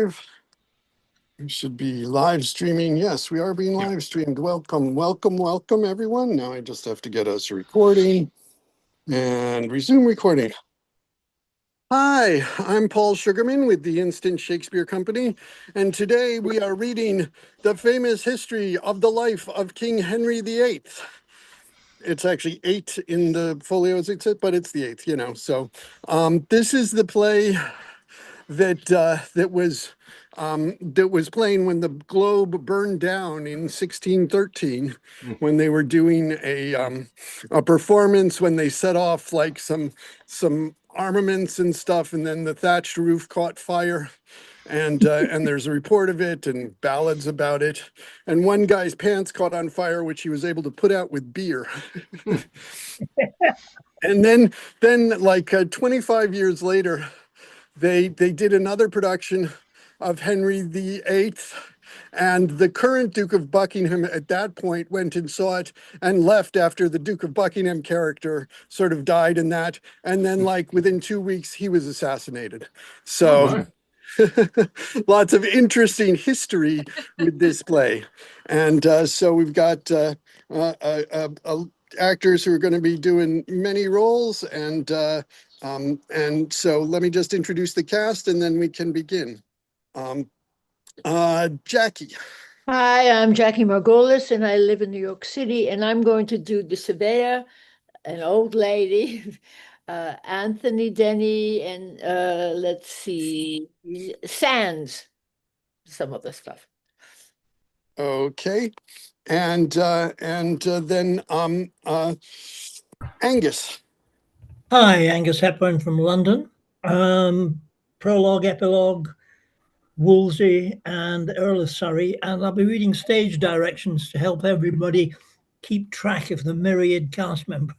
live? We should be live streaming. Yes, we are being live streamed. Welcome, welcome, welcome, everyone. Now I just have to get us recording and resume recording. Hi, I'm Paul Sugarman with the Instant Shakespeare Company, and today we are reading the famous history of the life of King Henry VIII. It's actually 8 in the folios, but it's the 8th, you know. So this is the play that was playing when the Globe burned down in 1613, when they were doing a performance when they set off like some armaments and stuff, and then the thatched roof caught fire. And there's a report of it and ballads about it. And one guy's pants caught on fire, which he was able to put out with beer. And then like 25 years later, they did another production of Henry VIII, and the current Duke of Buckingham at that point went and saw it and left after the Duke of Buckingham character sort of died in that. And then like within 2 weeks, he was assassinated. So lots of interesting history with this play. And so we've got actors who are going to be doing many roles. And so let me just introduce the cast and then we can begin. Jackie. Hi, I'm Jackie Margolis, and I live in New York City, and I'm going to do the surveyor, an old lady, Anthony Denny, and let's see, Sands, some other stuff. Okay. And then Angus. Hi, Angus Hepburn from London. Prologue, epilogue, Wolsey and Earl of Surrey, and I'll be reading stage directions to help everybody keep track of the myriad cast member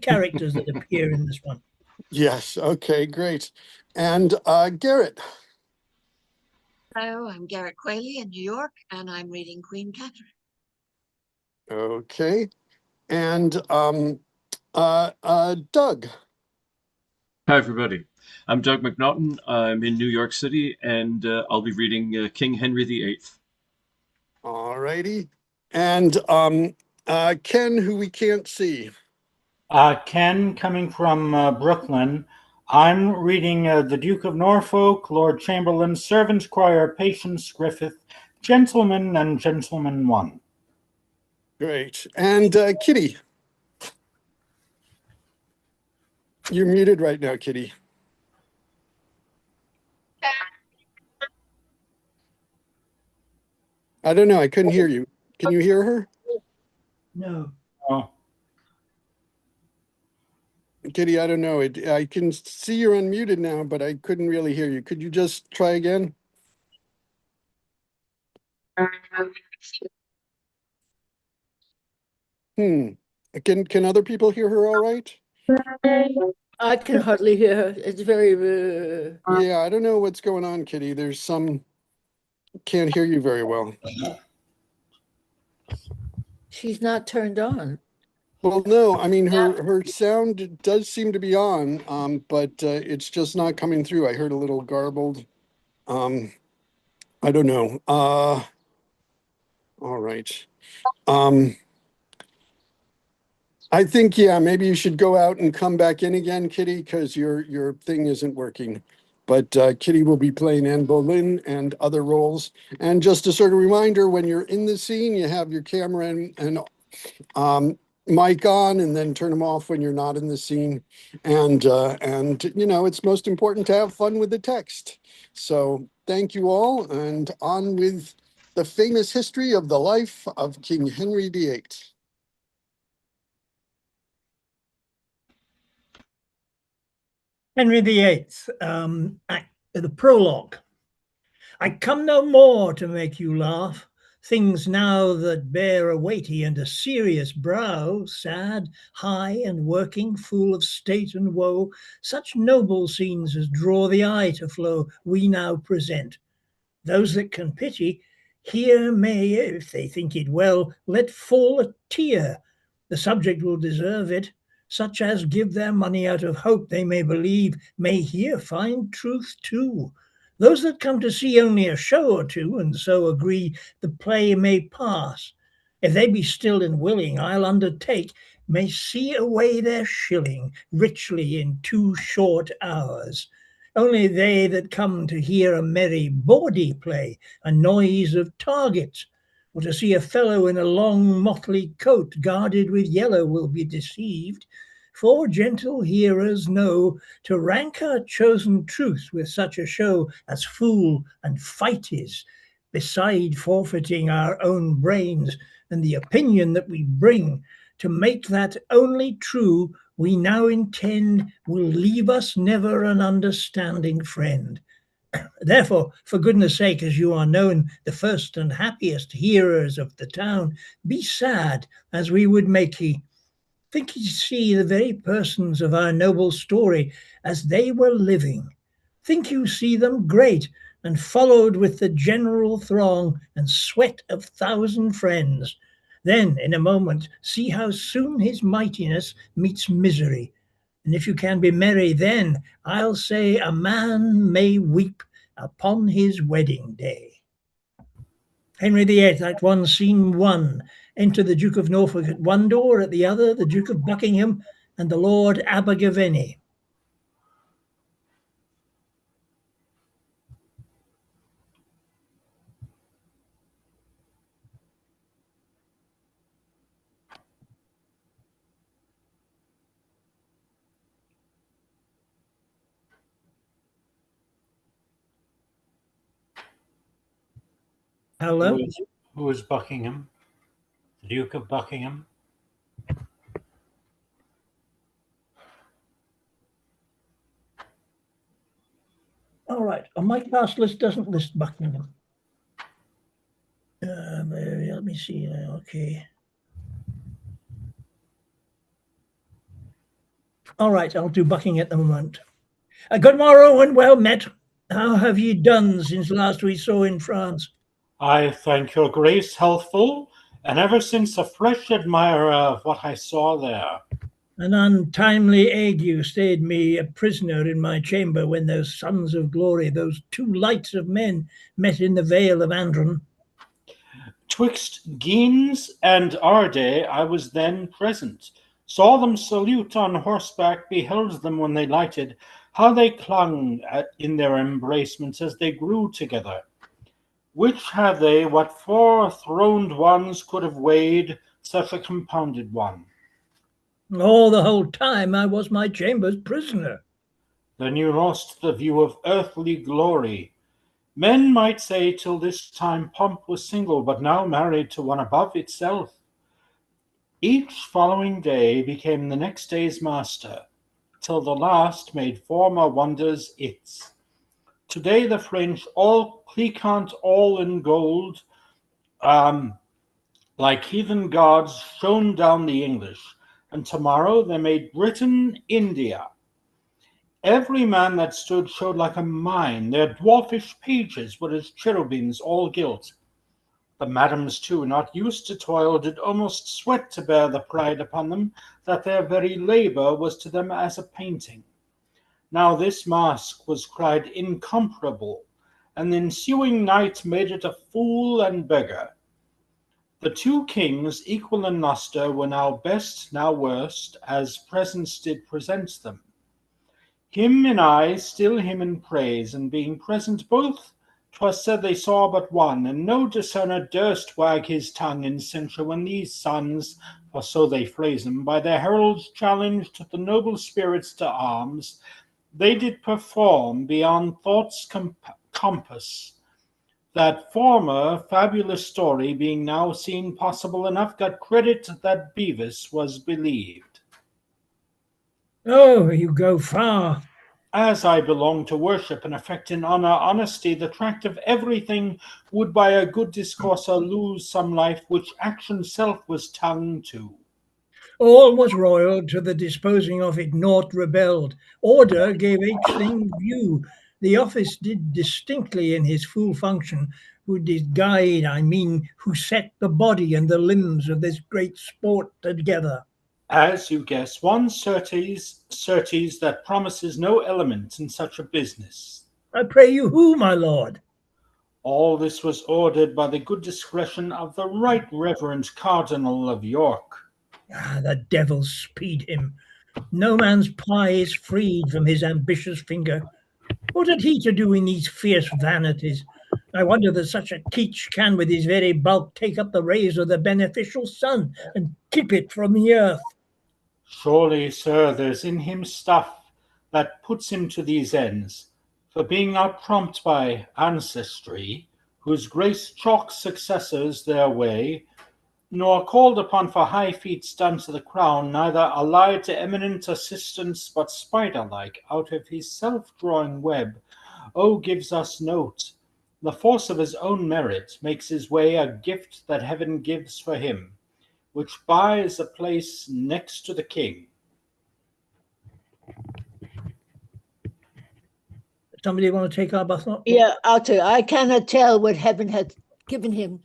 characters that appear in this one. Yes, okay, great. And Garrett. Hello, I'm Garrett Quayle in New York, and I'm reading Queen Catherine. Okay. And Doug. Hi, everybody. I'm Doug McNaughton. I'm in New York City, and I'll be reading King Henry VIII. All righty. And Ken, who we can't see. Ken, coming from Brooklyn. I'm reading the Duke of Norfolk, Lord Chamberlain, Servants' Choir, Patience Griffith, Gentleman, and Gentleman 1. Great. And Kitty. You're muted right now, Kitty. I don't know. I couldn't hear you. Can you hear her? No. Oh. Kitty, I don't know. I can see you're unmuted now, but I couldn't really hear you. Could you just try again? Can other people hear her all right? I can hardly hear her. It's very... Yeah, I don't know what's going on, Kitty. There's some... Can't hear you very well. She's not turned on. Well, no, I mean, her sound does seem to be on, but it's just not coming through. I heard a little garbled. I don't know. All right. I think, yeah, maybe you should go out and come back in again, Kitty, because your thing isn't working. But Kitty will be playing Anne Boleyn and other roles. And just a sort of reminder, when you're in the scene, you have your camera and mic on, and then turn them off when you're not in the scene. And you know, it's most important to have fun with the text. So thank you all, and on with the famous history of the life of King Henry VIII. Henry VIII, the prologue. I come no more to make you laugh. Things now that bear a weighty and a serious brow, sad, high, and working, full of state and woe, such noble scenes as draw the eye to flow, we now present. Those that can pity, here may, if they think it well, let fall a tear. The subject will deserve it. Such as give their money out of hope they may believe, may here find truth too. Those that come to see only a show or two, and so agree the play may pass, if they be still and willing, I'll undertake, may see away their shilling richly in 2 short hours. Only they that come to hear a merry bawdy play, a noise of targets, or to see a fellow in a long motley coat guarded with yellow will be deceived. For gentle hearers know to rank our chosen truth with such a show as fool and fight is, beside forfeiting our own brains and the opinion that we bring, to make that only true we now intend will leave us never an understanding friend. Therefore, for goodness sake, as you are known the first and happiest hearers of the town, be sad as we would make ye. Think ye see the very persons of our noble story as they were living. Think you see them great and followed with the general throng and sweat of 1,000 friends. Then, in a moment, see how soon his mightiness meets misery. And if you can be merry, then I'll say a man may weep upon his wedding day. Henry VIII, Act 1, Scene 1. Enter the Duke of Norfolk at one door, at the other the Duke of Buckingham and the Lord Abergavenny. Hello? Who is Buckingham? The Duke of Buckingham? All right. On my cast list doesn't list Buckingham. Let me see. Okay. All right, I'll do Buckingham at the moment. Good morrow and well met. How have ye done since last we saw in France? I thank your grace, healthful, and ever since a fresh admirer of what I saw there. An untimely ague stayed me a prisoner in my chamber when those sons of glory, those 2 lights of men, met in the vale of Andron. Twixt Guines and Ardais I was then present, saw them salute on horseback, beheld them when they lighted, how they clung in their embracements as they grew together. Which had they, what 4 throned ones could have weighed such a compounded one? All the whole time I was my chamber's prisoner. Then you lost the view of earthly glory. Men might say till this time pomp was single, but now married to one above itself. Each following day became the next day's master, till the last made former wonders its. Today the French, all cliquant, all in gold, like heathen gods, shone down the English, and tomorrow they made Britain India. Every man that stood showed like a mine. Their dwarfish pages were as cherubims all gilt. The madams, too, not used to toil, did almost sweat to bear the pride upon them that their very labour was to them as a painting. Now this mask was cried incomparable, and the ensuing night made it a fool and beggar. The 2 kings, equal in lustre, were now best, now worst, as presence did present them. Him in eye, still him in praise, and being present both, 'twas said they saw but one, and no discerner durst wag his tongue in censure when these sons, for so they phrase them, by their heralds challenged the noble spirits to arms, they did perform beyond thought's compass. That former fabulous story being now seen possible enough, got credit that Bevis was believed. Oh, you go far. As I belong to worship and affect in honor honesty, the tract of everything would by a good discourser lose some life which action self was tongue to. All was royal, to the disposing of it naught rebelled. Order gave each thing view. The office did distinctly in his full function, who did guide, I mean, who set the body and the limbs of this great sport together. As you guess, one certes that promises no element in such a business. I pray you who, my lord? All this was ordered by the good discretion of the Right Reverend Cardinal of York. Ah, the devil speed him. No man's pie is freed from his ambitious finger. What had he to do in these fierce vanities? I wonder that such a teach can with his very bulk take up the rays of the beneficial sun and keep it from the earth. Surely, sir, there's in him stuff that puts him to these ends, for being not prompt by ancestry, whose grace chalks successors their way, nor called upon for high feats done to the crown, neither allied to eminent assistance, but spider-like out of his self-drawing web, gives us note. The force of his own merit makes his way a gift that heaven gives for him, which buys a place next to the king. Somebody want to take our button? Yeah, I'll tell you. I cannot tell what heaven had given him.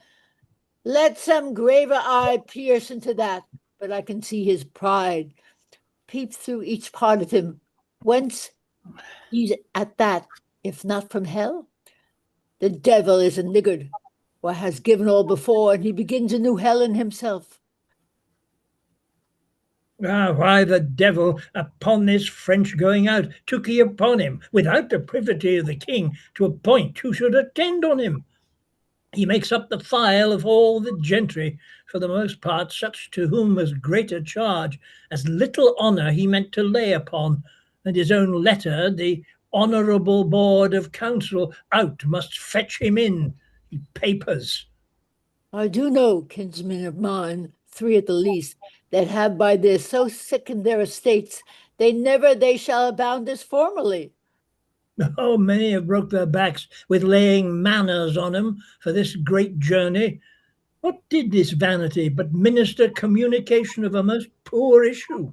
Let some graver eye pierce into that, but I can see his pride peep through each part of him. Whence he's at that, if not from hell? The devil is a niggard, or has given all before, and he begins a new hell in himself. Ah, why the devil, upon this French going out, took he upon him, without the privity of the king, to appoint who should attend on him? He makes up the file of all the gentry, for the most part such to whom as greater charge, as little honour he meant to lay upon, and his own letter, the honourable board of council, out must fetch him in, papers. I do know, kinsmen of mine, 3 at the least, that have by this so sickened their estates, they shall abound as formerly. Oh, many have broke their backs with laying manners on 'em for this great journey. What did this vanity but minister communication of a most poor issue?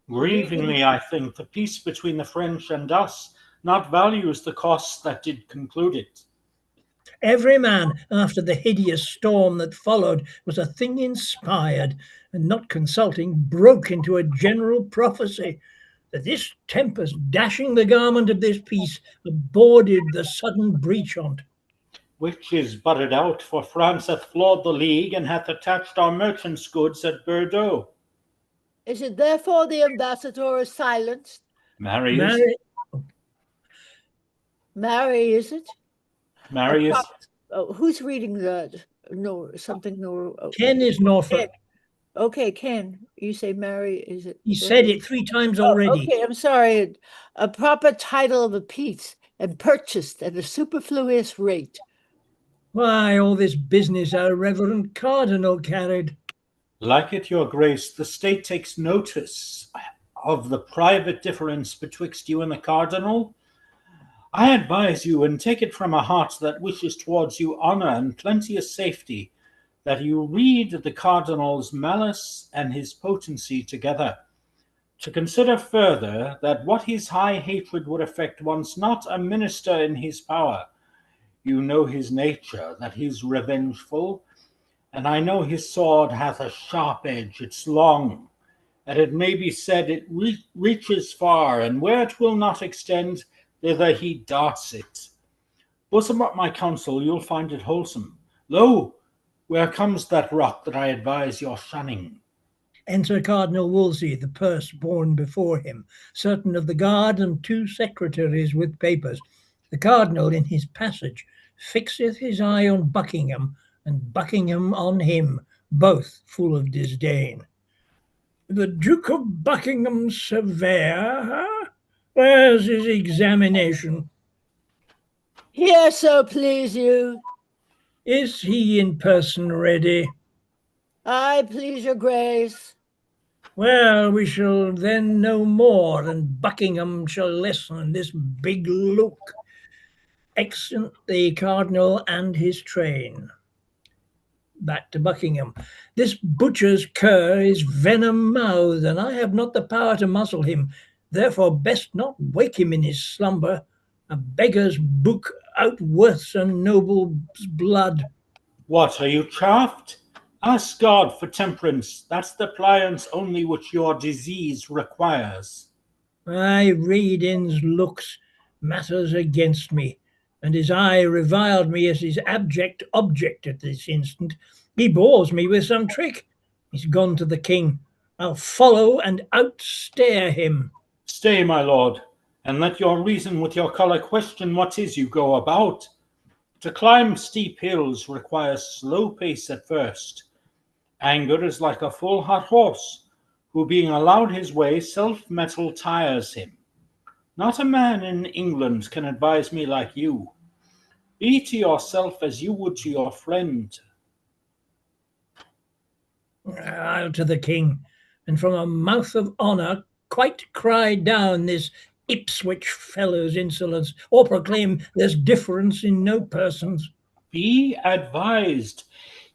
Grievingly, I think, the peace between the French and us not values the cost that did conclude it. Every man, after the hideous storm that followed, was a thing inspired, and not consulting, broke into a general prophecy that this tempest, dashing the garment of this peace, aborted the sudden breach on't. Which is budded out, for France hath flawed the league, and hath attached our merchants' goods at Bordeaux. Is it therefore the ambassador is silenced? Marius, Mary, is it? Marius, Oh, who's reading that? No, something. No. Ken is Norfolk. Okay, Ken. You say Mary, is it? He said it 3 times already. Okay, I'm sorry. A proper title of a piece and purchased at a superfluous rate. Why, all this business our reverend cardinal carried. like it, your grace, the state takes notice of the private difference betwixt you and the cardinal. I advise you, and take it from a heart that wishes towards you honour and plenteous safety, that you read the cardinal's malice and his potency together, to consider further that what his high hatred would affect wants not a minister in his power. You know his nature, that he's revengeful, and I know his sword hath a sharp edge, it's long, and it may be said it reaches far, and where it will not extend, thither he darts it. Bosom up my counsel, you'll find it wholesome. Lo, where comes that rock that I advise your shunning? Enter Cardinal Wolsey, the purse borne before him, certain of the guard and 2 secretaries with papers. The cardinal in his passage fixeth his eye on Buckingham, and Buckingham on him, both full of disdain. The Duke of Buckingham severe? Where's his examination? Here, so please you. Is he in person ready? I please your grace. Well, we shall then know more, and Buckingham shall listen this big look. Exeunt the cardinal and his train. Back to Buckingham. This butcher's cur is venom-mouthed, and I have not the power to muzzle him. Therefore best not wake him in his slumber. A beggar's book outworths a noble's blood. What, are you chaffed? Ask God for temperance. That's the pliance only which your disease requires. I read in's looks, matters against me. and his eye reviled me as his abject object at this instant. He bores me with some trick. He's gone to the king. I'll follow and outstare him. Stay, my lord, and let your reason with your colour question what 'tis you go about. To climb steep hills requires slow pace at first. Anger is like a full hot horse, who being allowed his way, self-mettle tires him. Not a man in England can advise me like you. Be to yourself as you would to your friend. I'll to the king, and from a mouth of honour quite cry down this Ipswich fellow's insolence, or proclaim there's difference in no persons. Be advised.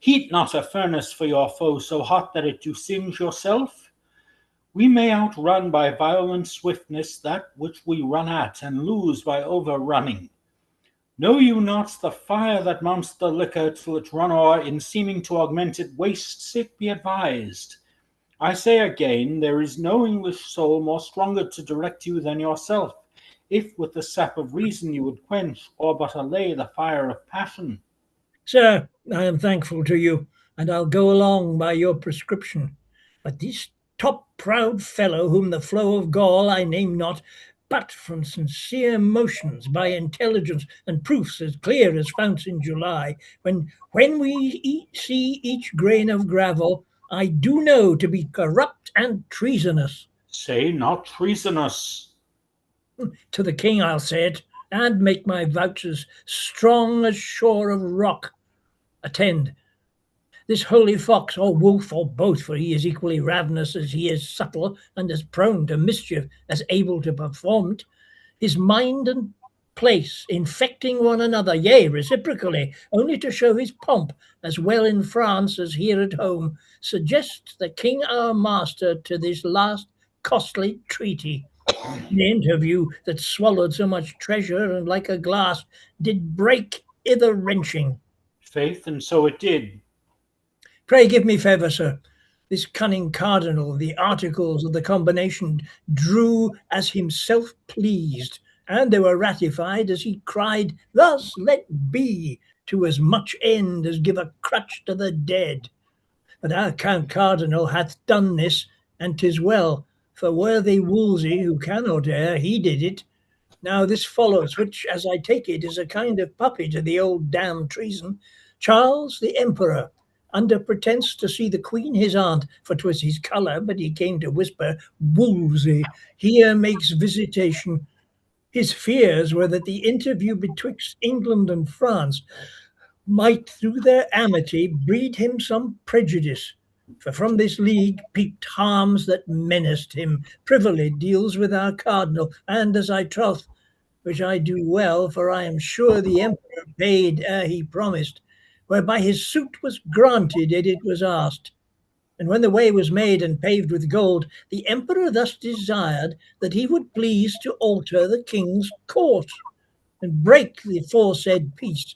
Heat not a furnace for your foe so hot that it do singe yourself. We may outrun by violent swiftness that which we run at, and lose by overrunning. Know you not the fire that mounts the liquor till it run o'er, in seeming to augment it wastes it? Be advised. I say again, there is no English soul more stronger to direct you than yourself, if with the sap of reason you would quench, or but allay the fire of passion. Sir, I am thankful to you, and I'll go along by your prescription. But this top-proud fellow, whom the flow of Gaul I name not, but from sincere motions, by intelligence and proofs as clear as founts in July, when we see each grain of gravel, I do know to be corrupt and treasonous. Say not treasonous. To the king I'll say it, and make my vouchers strong as shore of rock. Attend. This holy fox, or wolf, or both, for he is equally ravenous as he is subtle, and as prone to mischief as able to perform it, his mind and place infecting one another, yea, reciprocally, only to show his pomp, as well in France as here at home, suggest the king our master to this last costly treaty. The interview that swallowed so much treasure, and like a glass did break ither wrenching. Faith, and so it did. Pray give me favour, sir. This cunning cardinal, the articles of the combination drew as himself pleased, and they were ratified as he cried, thus let be, to as much end as give a crutch to the dead. But our Count Cardinal hath done this, and 'tis well, for worthy Wolsey, who cannot err, he did it. Now this follows, which, as I take it, is a kind of puppy to the old damned treason. Charles the Emperor, under pretence to see the Queen his aunt, for 'twas his colour, but he came to whisper, Wolsey here makes visitation. His fears were that the interview betwixt England and France might through their amity breed him some prejudice. For from this league peeped harms that menaced him. Privily deals with our cardinal, and as I troth, which I do well, for I am sure the emperor paid ere he promised, whereby his suit was granted ere it was asked. And when the way was made and paved with gold, the emperor thus desired that he would please to alter the king's course, and break the aforesaid peace.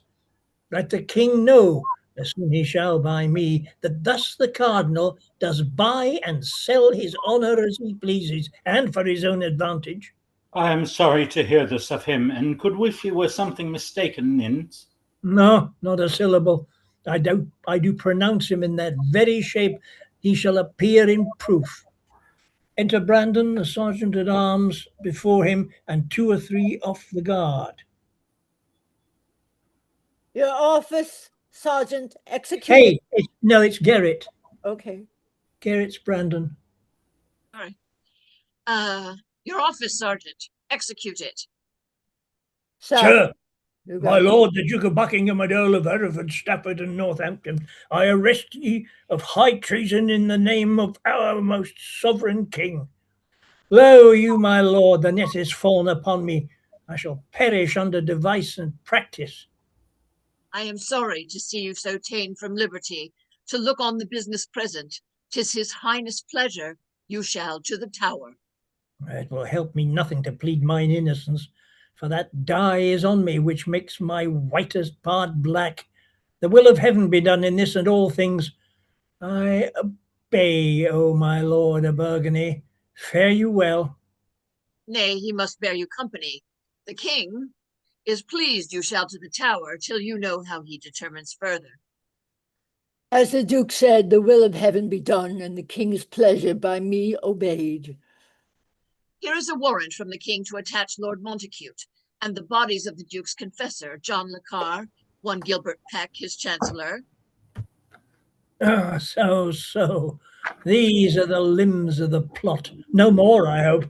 Let the king know, as soon he shall by me, that thus the cardinal does buy and sell his honour as he pleases, and for his own advantage. I am sorry to hear this of him, and could wish he were something mistaken in't. No, not a syllable. I do pronounce him in that very shape he shall appear in proof. Enter Brandon, the sergeant at arms, before him, and 2 or 3 off the guard. Your office, Sergeant, execute. Hey, it's Garrett. Okay. Garrett's Brandon. All right. Your office, Sergeant. Execute it. Sir, you my got it. lord, the Duke of Buckingham and Earl of Hereford, Stafford, and Northampton, I arrest ye of high treason in the name of our most sovereign king. Lo, you, my lord, the net is fallen upon me. I shall perish under device and practice. I am sorry to see you so ta'en from liberty, to look on the business present. 'Tis his highness' pleasure. You shall to the Tower. It will help me nothing to plead mine innocence, for that dye is on me which makes my whitest part black. The will of heaven be done in this and all things. I obey, O my lord of Burgundy. Fare you well. Nay, he must bear you company. The king, is pleased you shall to the tower till you know how he determines further. As the Duke said, the will of heaven be done, and the king's pleasure by me obeyed. Here is a warrant from the king to attach Lord Montacute, and the bodies of the Duke's confessor, John Le Carre, one Gilbert Peck, his chancellor. Ah, so. These are the limbs of the plot. No more, I hope.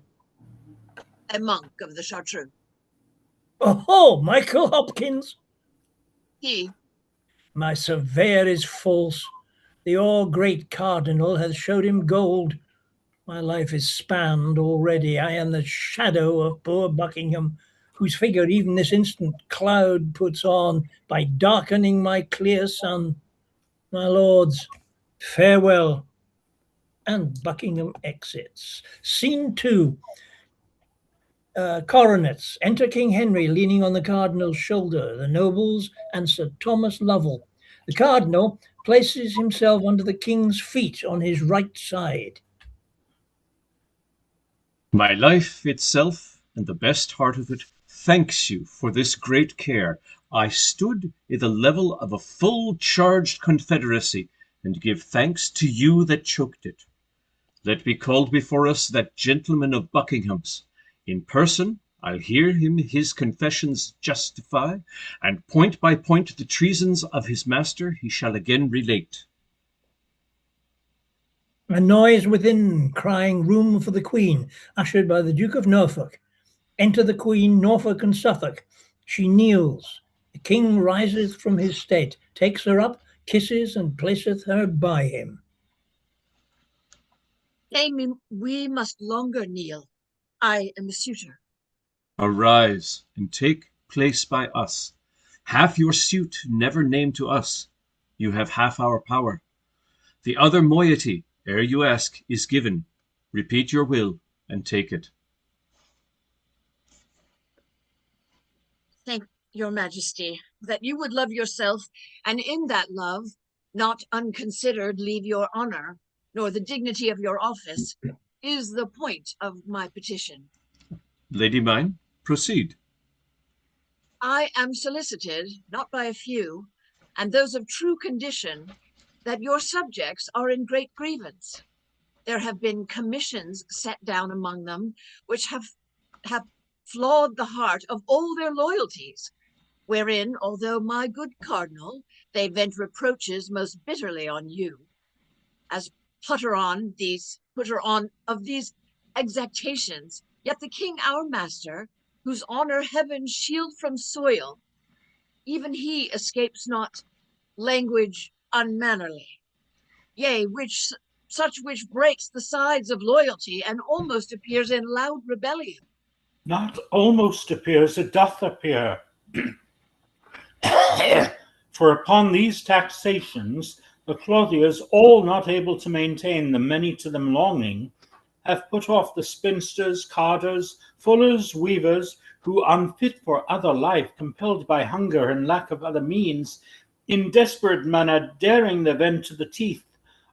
A monk of the Chartreux. Oh, Michael Hopkins. He, My surveyor is false. The all-great cardinal hath showed him gold. My life is spanned already. I am the shadow of poor Buckingham, whose figure even this instant cloud puts on by darkening my clear sun. My lords, farewell. And Buckingham exits. Scene 2. Coronets. Enter King Henry leaning on the cardinal's shoulder, the nobles, and Sir Thomas Lovell. The cardinal places himself under the king's feet on his right side. My life itself, and the best heart of it, thanks you for this great care. I stood i' the level of a full-charged confederacy, and give thanks to you that choked it. Let be called before us that gentleman of Buckingham's. In person, I'll hear him his confessions justify, and point by point the treasons of his master he shall again relate. A noise within, crying room for the Queen, ushered by the Duke of Norfolk. Enter the Queen, Norfolk and Suffolk. She kneels. The King riseth from his state, takes her up, kisses, and placeth her by him. nay, we must longer kneel. I am a suitor. Arise, and take place by us. Half your suit never name to us. You have half our power. The other moiety, ere you ask, is given. Repeat your will, and take it. Thank your majesty, that you would love yourself, and in that love, not unconsidered leave your honor, nor the dignity of your office, is the point of my petition. Lady mine, proceed. I am solicited, not by a few, and those of true condition, that your subjects are in great grievance. There have been commissions set down among them, which have flawed the heart of all their loyalties, wherein, although my good cardinal, they vent reproaches most bitterly on you, as putter on of these exactations, yet the king our master, whose honor heaven shield from soil, even he escapes not language unmannerly, yea, such which breaks the sides of loyalty and almost appears in loud rebellion. Not almost appears, it doth appear. For upon these taxations, the clothiers, all not able to maintain the many to them longing, have put off the spinsters, carders, fullers, weavers, who unfit for other life, compelled by hunger and lack of other means, in desperate manner daring the vent to the teeth,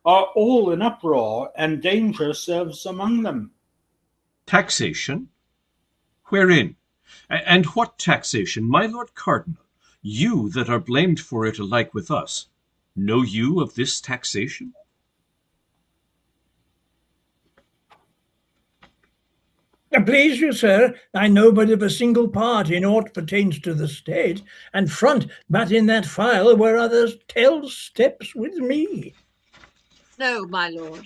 are all in uproar, and danger serves among them. Taxation? Wherein? And what taxation, my lord cardinal? You that are blamed for it alike with us, know you of this taxation? Please you, sir, I know but of a single part in aught pertains to the state, and front but in that file where others tell steps with me. No, my lord,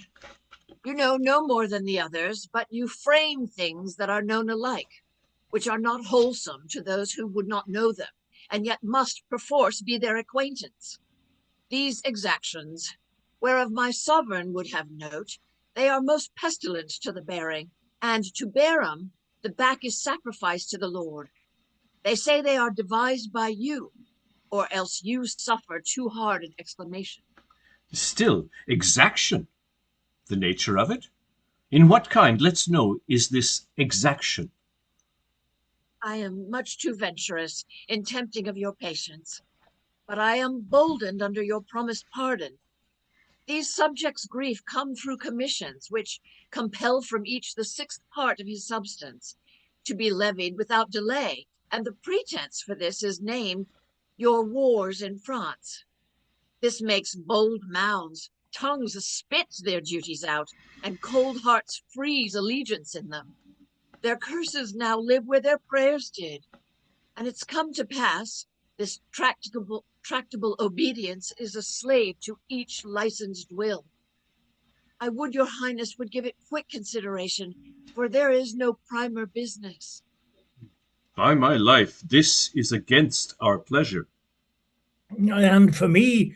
you know no more than the others, but you frame things that are known alike, which are not wholesome to those who would not know them, and yet must perforce be their acquaintance. These exactions, whereof my sovereign would have note, they are most pestilent to the bearing, and to bear 'em, the back is sacrificed to the Lord. They say they are devised by you, or else you suffer too hard an exclamation. Still, exaction? The nature of it? In what kind, let's know, is this exaction? I am much too venturous in tempting of your patience, but I am boldened under your promised pardon. These subjects' grief come through commissions, which compel from each the 6th part of his substance, to be levied without delay, and the pretense for this is named your wars in France. This makes bold mouths, tongues spit their duties out, and cold hearts freeze allegiance in them. Their curses now live where their prayers did, and it's come to pass this tractable obedience is a slave to each licensed will. I would your highness would give it quick consideration, for there is no primer business. By my life, this is against our pleasure. And for me,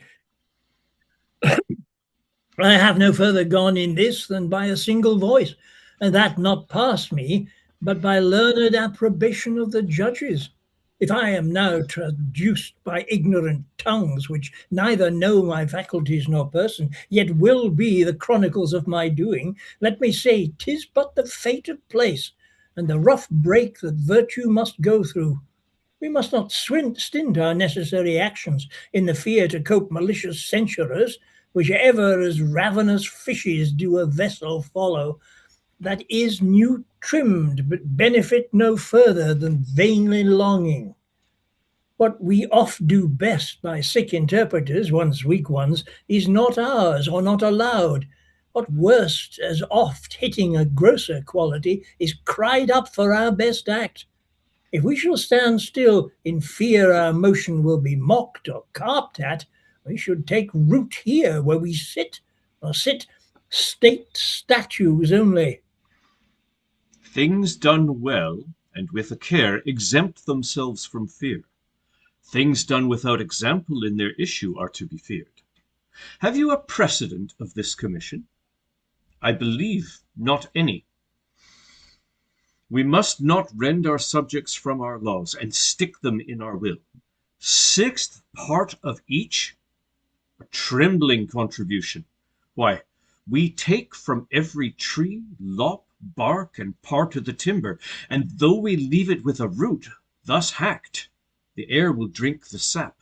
I have no further gone in this than by a single voice, and that not past me, but by learned approbation of the judges. If I am now traduced by ignorant tongues, which neither know my faculties nor person, yet will be the chronicles of my doing, let me say 'tis but the fate of place, and the rough break that virtue must go through. We must not stint our necessary actions in the fear to cope malicious censurers, which ever as ravenous fishes do a vessel follow, that is new trimmed, but benefit no further than vainly longing. What we oft do best by sick interpreters, once weak ones, is not ours, or not allowed. What worst, as oft hitting a grosser quality, is cried up for our best act. If we shall stand still in fear our motion will be mocked or carped at, we should take root here where we sit, or sit state statues only. Things done well and with a care exempt themselves from fear. Things done without example in their issue are to be feared. Have you a precedent of this commission? I believe not any. We must not rend our subjects from our laws and stick them in our will. 1/6 part of each? A trembling contribution. Why, we take from every tree, lop, bark, and part of the timber, and though we leave it with a root, thus hacked, the air will drink the sap.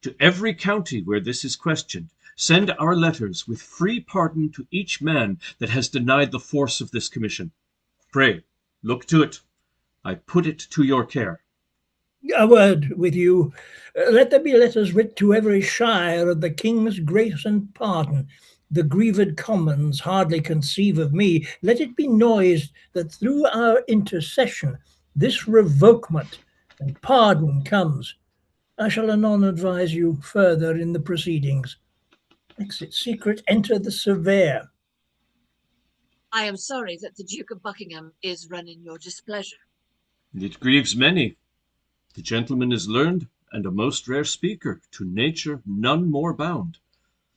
To every county where this is questioned, send our letters with free pardon to each man that has denied the force of this commission. Pray, look to it. I put it to your care. A word with you. Let there be letters writ to every shire of the king's grace and pardon. The grieved commons hardly conceive of me. Let it be noised that through our intercession this revokement and pardon comes. I shall anon advise you further in the proceedings. Exit secret, enter the surveyor. I am sorry that the Duke of Buckingham is running your displeasure. It grieves many. The gentleman is learned and a most rare speaker, to nature none more bound.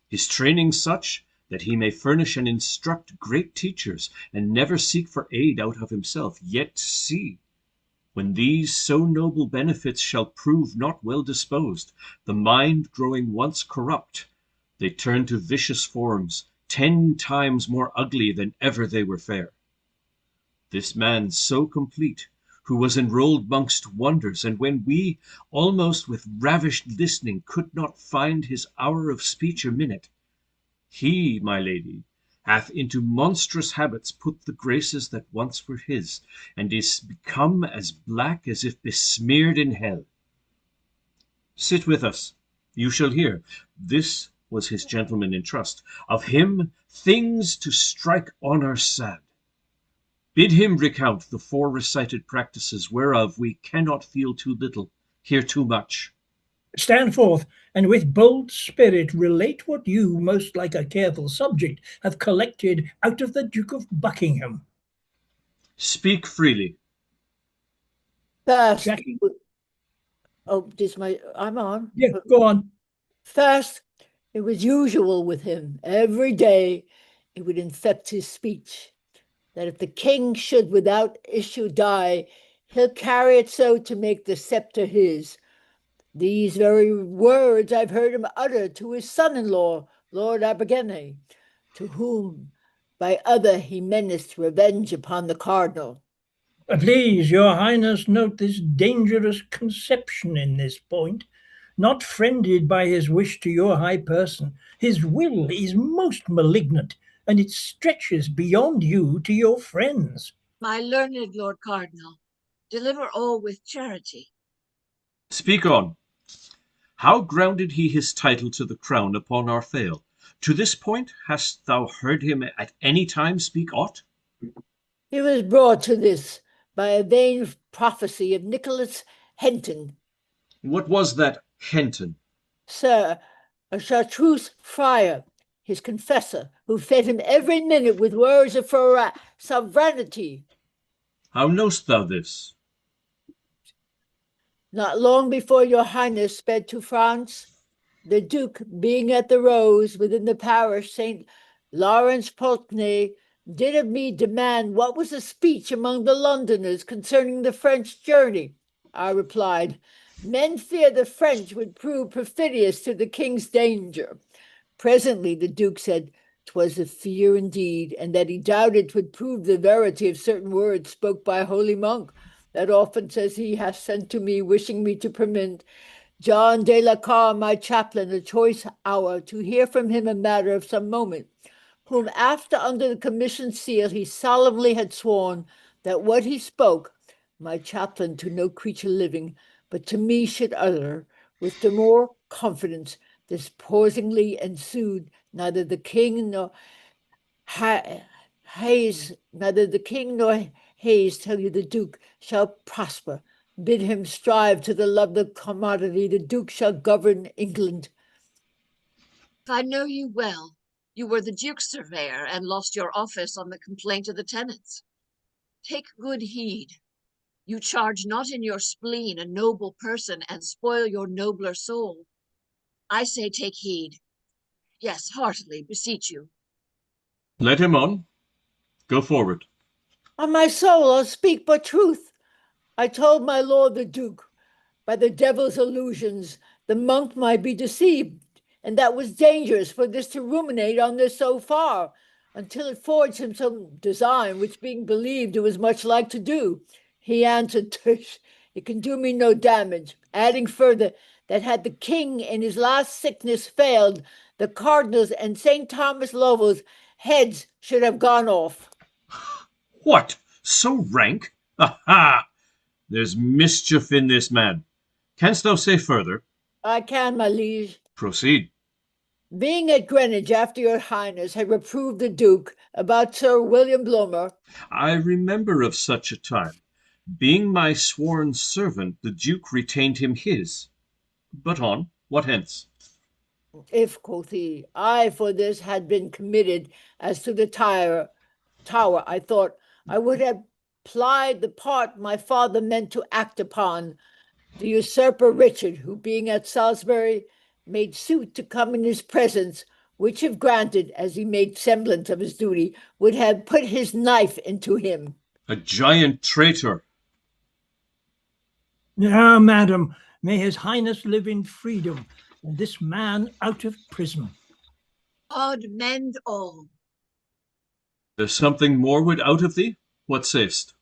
His training such that he may furnish and instruct great teachers, and never seek for aid out of himself. Yet see, when these so noble benefits shall prove not well disposed, the mind growing once corrupt, they turn to vicious forms 10 times more ugly than ever they were fair. This man so complete, who was enrolled mongst wonders, and when we, almost with ravished listening, could not find his hour of speech a minute, he, my lady, hath into monstrous habits put the graces that once were his, and is become as black as if besmeared in hell. Sit with us, you shall hear. This was his gentleman in trust. Of him things to strike honour sad. Bid him recount the fore-recited practices, whereof we cannot feel too little, hear too much. Stand forth, and with bold spirit relate what you, most like a careful subject, have collected out of the Duke of Buckingham. Speak freely. First, Jackie? I'm on. Yeah, go on. First, it was usual with him. Every day it would infect his speech, that if the king should without issue die, he'll carry it so to make the scepter his. These very words I've heard him utter to his son-in-law, Lord Abergavenny, to whom by other he menaced revenge upon the cardinal. Please, your highness, note this dangerous conception in this point. Not friended by his wish to your high person, his will is most malignant, and it stretches beyond you to your friends. My learned Lord Cardinal, Deliver all with charity. Speak on. How grounded he his title to the crown upon our fail? To this point hast thou heard him at any time speak aught? He was brought to this by a vain prophecy of Nicholas Henton, What was that Henton? sir, a chartreuse friar, his confessor, who fed him every minute with words of sovereignty. How knowst thou this? Not long before your highness sped to France, the duke, being at the Rose within the parish St. Lawrence Pulteney, did of me demand what was the speech among the Londoners concerning the French journey. I replied, men fear the French would prove perfidious to the king's danger. Presently the duke said 'twas a fear indeed, and that he doubted 'twould prove the verity of certain words spoke by a holy monk, that often, says he, hath sent to me, wishing me to permit John de la Carre, my chaplain, a choice hour, to hear from him a matter of some moment, whom after under the commission seal he solemnly had sworn that what he spoke, my chaplain to no creature living, but to me should utter, with the more confidence, this pausingly ensued, neither the king nor Hayes tell you the duke shall prosper. Bid him strive to the love of commodity. The duke shall govern England. If I know you well, you were the duke's surveyor and lost your office on the complaint of the tenants. Take good heed. You charge not in your spleen a noble person and spoil your nobler soul. I say take heed. Yes, heartily beseech you. Let him on. Go forward. On my soul, I'll speak but truth. I told my lord the duke, by the devil's illusions, the monk might be deceived, and that was dangerous for this to ruminate on this so far, until it forged him some design, which being believed it was much like to do. He answered, "Tush, it can do me no damage," adding further, that had the king in his last sickness failed, the cardinals and St. Thomas Lovell's heads should have gone off. What? So rank? Aha! There's mischief in this man. Canst thou say further? I can, my liege. Proceed. Being at Greenwich after your highness had reproved the duke about Sir William Blomer. I remember of such a time. Being my sworn servant, the duke retained him his. But on, what hence? If, quoth he, I for this had been committed as to the tower, I thought I would have plied the part my father meant to act upon. The usurper Richard, who being at Salisbury, made suit to come in his presence, which if granted, as he made semblance of his duty, would have put his knife into him. A giant traitor. Ah, madam, may his highness live in freedom, and this man out of prison. God mend all. There's something more would out of thee? What say'st?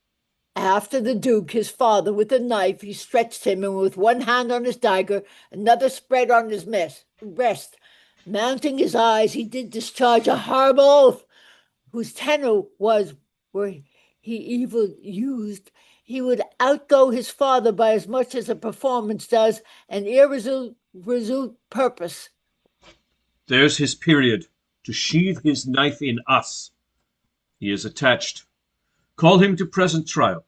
After the duke, his father, with a knife, he stretched him, and with one hand on his dagger, another spread on his breast. Mounting his eyes, he did discharge a horrible oath, whose tenor was, were he evil used, he would outgo his father by as much as a performance does an irresolute purpose. There's his period, to sheathe his knife in us. He is attached. Call him to present trial.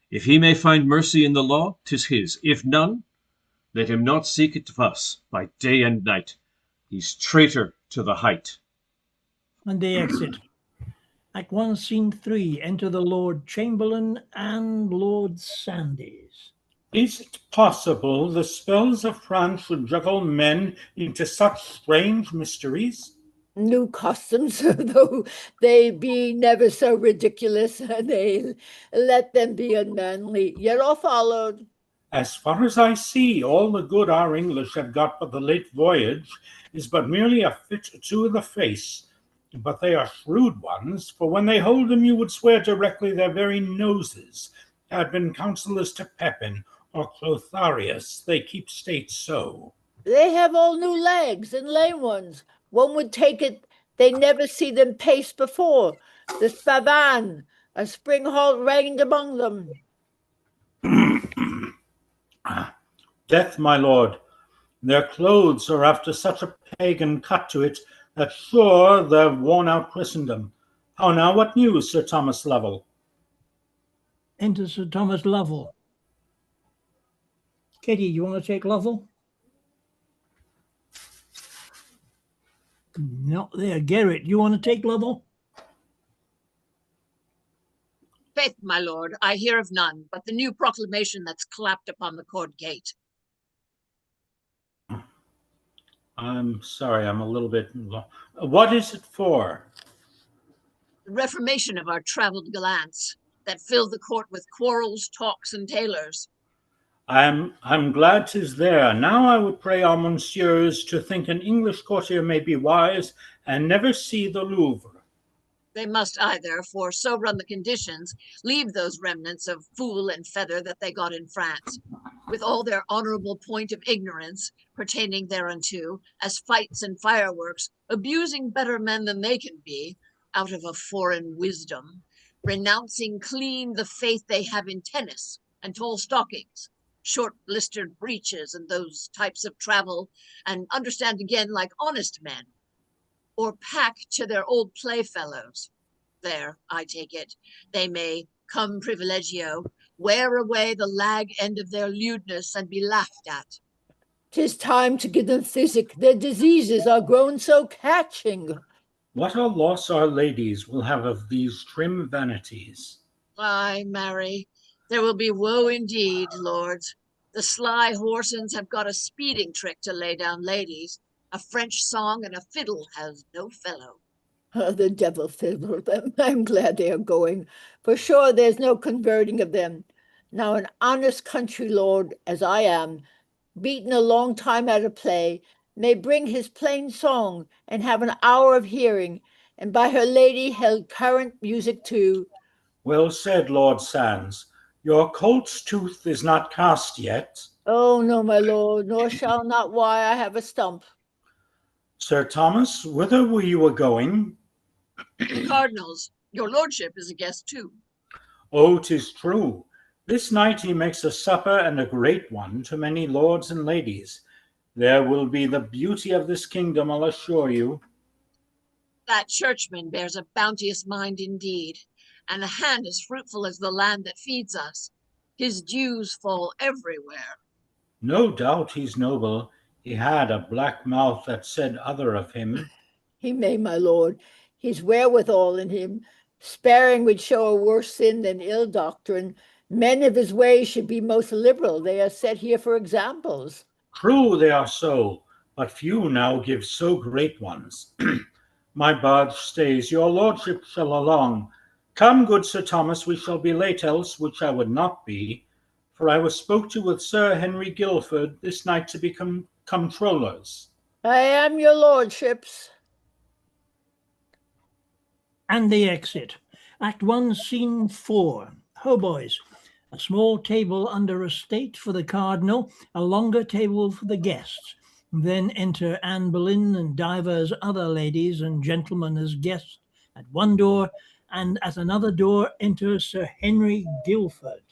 If he may find mercy in the law, 'tis his. If none, let him not seek it of us by day and night. He's traitor to the height. And they exit. Act 1, Scene 3, enter the Lord Chamberlain and Lord Sandys. Is it possible the spells of France should juggle men into such strange mysteries? New customs, though they be never so ridiculous, they let them be unmanly, yet all followed. As far as I see, all the good our English have got but the late voyage is but merely a fit to the face. But they are shrewd ones, for when they hold them you would swear directly their very noses had been counsellors to Pepin or Clotharius. They keep state so. They have all new legs and lame ones. One would take it they never see them pace before. The Spavan, a spring halt reigned among them. Death, my lord. Their clothes are after such a pagan cut to it that sure they've worn out Christendom. How now, what news, Sir Thomas Lovell? Enter Sir Thomas Lovell. Katie, you want to take Lovell? Not there. Garrett, you want to take Lovell? Faith, my lord, I hear of none, but the new proclamation that's clapped upon the court gate. I'm sorry, I'm a little bit. What is it for? The reformation of our travelled gallants that fill the court with quarrels, talks, and tailors. I'm glad 'tis there. Now I would pray our monsieurs to think an English courtier may be wise and never see the Louvre. They must either, for so run the conditions, leave those remnants of fool and feather that they got in France, with all their honorable point of ignorance pertaining thereunto, as fights and fireworks, abusing better men than they can be, out of a foreign wisdom, renouncing clean the faith they have in tennis and tall stockings, short blistered breeches and those types of travel, and understand again like honest men, or pack to their old playfellows. There, I take it, they may come privilegio, wear away the lag end of their lewdness and be laughed at. 'Tis time to give them physic. Their diseases are grown so catching. What a loss our ladies will have of these trim vanities. Ay, marry, there will be woe indeed, lords. The sly horsens have got a speeding trick to lay down ladies. A French song and a fiddle has no fellow. The devil fiddle them. I'm glad they are going. For sure there's no converting of them. Now an honest country lord, as I am, beaten a long time at a play, may bring his plain song and have an hour of hearing, and by her lady held current music too. Well said, Lord Sands. Your colt's tooth is not cast yet. Oh, no, my lord, nor shall not why I have a stump. Sir Thomas, whither were you a-going? The cardinals, your lordship is a guest too. Oh, 'tis true. This night he makes a supper and a great one to many lords and ladies. There will be the beauty of this kingdom, I'll assure you. That churchman bears a bounteous mind indeed, and a hand as fruitful as the land that feeds us. His dews fall everywhere. No doubt he's noble. He had a black mouth that said other of him. He may, my lord. He's wherewithal in him. Sparing would show a worse sin than ill doctrine. Men of his ways should be most liberal. They are set here for examples. True, they are so, but few now give so great ones. My barge stays, your lordship shall along. Come, good Sir Thomas, we shall be late else, which I would not be, for I was spoke to with Sir Henry Guilford this night to become comptrollers. I am your lordship's. And the exit. Act 1, Scene 4. Hautboys. A small table under a state for the cardinal, a longer table for the guests. Then enter Anne Boleyn and divers other ladies and gentlemen as guests at one door, and at another door enter Sir Henry Guilford.